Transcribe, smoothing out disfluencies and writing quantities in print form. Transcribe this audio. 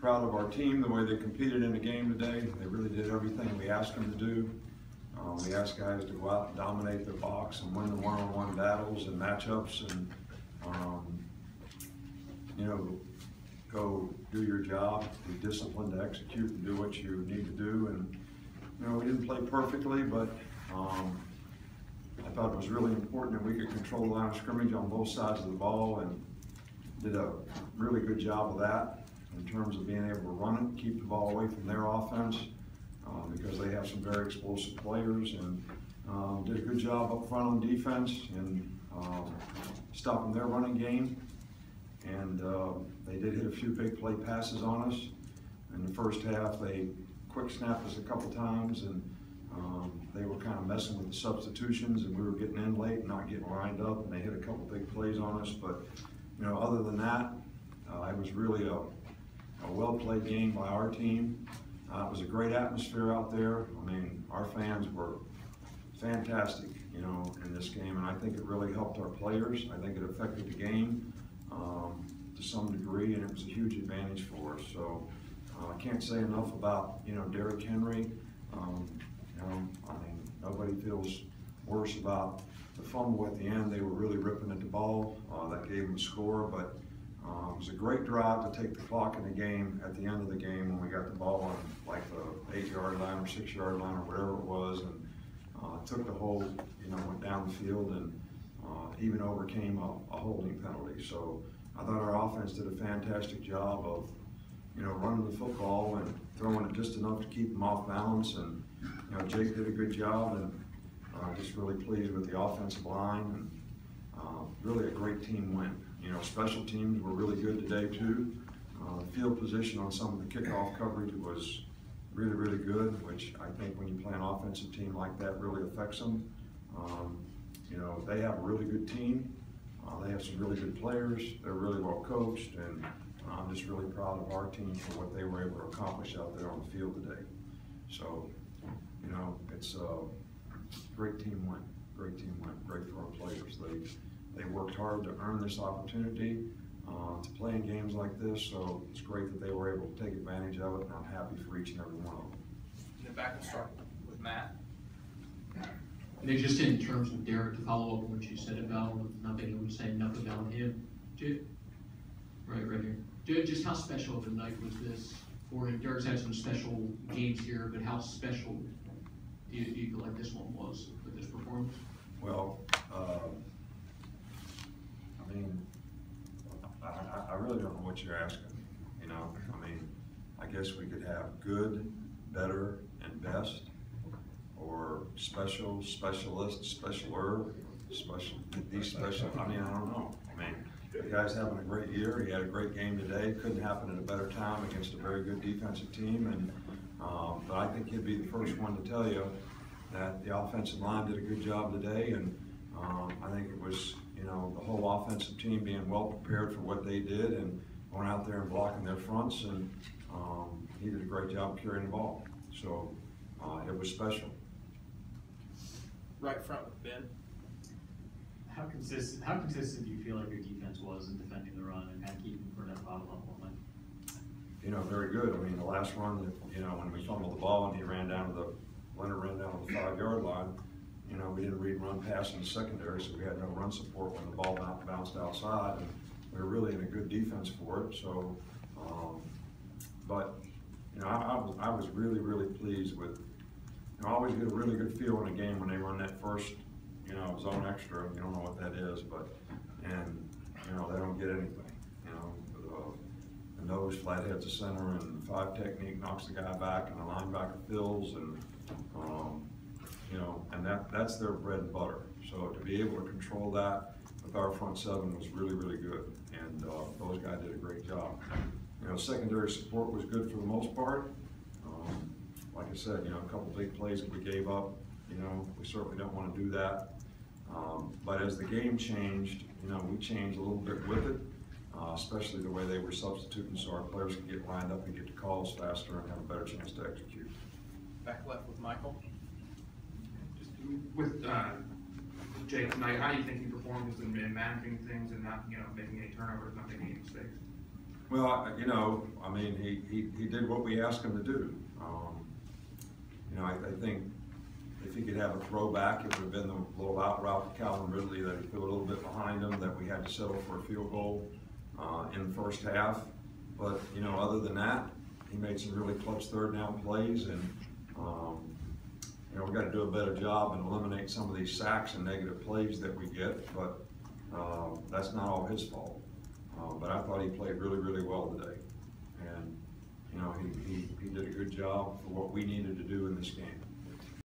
proud of our team, the way they competed in the game today. They really did everything we asked them to do. We asked guys to go out and dominate their box and win the one-on-one battles and matchups, and you know, go do your job, be disciplined to execute and do what you need to do. And you know, we didn't play perfectly, but I thought it was really important that we could control the line of scrimmage on both sides of the ball, and did a really good job of that in terms of being able to run it, keep the ball away from their offense, because they have some very explosive players, and did a good job up front on defense and stopping their running game. And they did hit a few big play passes on us. In the first half, they quick snapped us a couple times, and they were kind of messing with the substitutions, and we were getting in late and not getting lined up, and they hit a couple big plays on us. But you know, other than that, it was really a well-played game by our team. It was a great atmosphere out there. I mean, our fans were fantastic, you know, in this game, and I think it really helped our players. I think it affected the game to some degree, and it was a huge advantage for us. So I can't say enough about, you know, Derrick Henry. You know, I mean, nobody feels worse about the fumble at the end. They were really ripping at the ball. That gave them a score, but it was a great drive to take the clock in the game at the end of the game when we got the ball on like the 8-yard line or 6-yard line or whatever it was, and took the hold, you know, went down the field, and even overcame a holding penalty. So I thought our offense did a fantastic job of, you know, running the football and throwing it just enough to keep them off balance. And you know, Jake did a good job, and just really pleased with the offensive line, and really a great team win. You know, special teams were really good today too. The field position on some of the kickoff coverage was really, really good, which I think when you play an offensive team like that really affects them. You know, they have a really good team. They have some really good players. They're really well coached, and I'm just really proud of our team for what they were able to accomplish out there on the field today. So, you know, it's a great team win. Great team win. Great for our players. They worked hard to earn this opportunity to play in games like this. So it's great that they were able to take advantage of it, and I'm happy for each and every one of them. In the back, we'll start with Matt. And then just in terms of Derrick, to follow up on what you said about nothing, you would say enough about him. Right here. Just how special of a night was this for him? Derrick's had some special games here, but how special do you feel like this one was with this performance? Well, I mean, I really don't know what you're asking. You know, I mean, I guess we could have good, better, and best, or special, specialist, specialer, special, these special. I mean, I don't know. I mean, the guy's having a great year. He had a great game today. Couldn't happen at a better time against a very good defensive team. And but I think he'd be the first one to tell you that the offensive line did a good job today. And I think it was, you know, the whole offensive team being well prepared for what they did and going out there and blocking their fronts. And he did a great job carrying the ball. So it was special. Right front with Ben. How consistent do you feel like your defense was in defending the run and kind of keeping Burnett bottle up all night? You know, very good. I mean, the last run, you know, when we fumbled the ball and Leonard ran down to the 5-yard line, you know, we didn't read run pass in the secondary, so we had no run support when the ball bounced outside, and we were really in a good defense for it. So, but, you know, I was really, really pleased with, you know, I always get a really good feel in a game when they run that first, you know, zone extra. You don't know what that is, but, and, you know, they don't get anything, you know. The nose flat heads the center, and the 5 technique knocks the guy back, and the linebacker fills, and, you know, and that's their bread and butter. So to be able to control that with our front 7 was really, really good, and those guys did a great job. You know, secondary support was good for the most part. Like I said, you know, a couple big plays that we gave up, you know, we certainly don't want to do that. But as the game changed, you know, we changed a little bit with it, especially the way they were substituting so our players could get lined up and get to calls faster and have a better chance to execute. Back left with Michael. Just with Jake tonight, how do you think he performed in managing things and not, you know, making any turnovers, not making any mistakes? Well, you know, I mean, he did what we asked him to do. You know, I think if he could have a throwback, it would have been the little out route to Calvin Ridley that he put a little bit behind him, that we had to settle for a field goal in the first half. But, you know, other than that, he made some really clutch third down plays, and, you know, we got to do a better job and eliminate some of these sacks and negative plays that we get, but that's not all his fault. But I thought he played really, really well today. And, you know, he did a good job for what we needed to do in this game.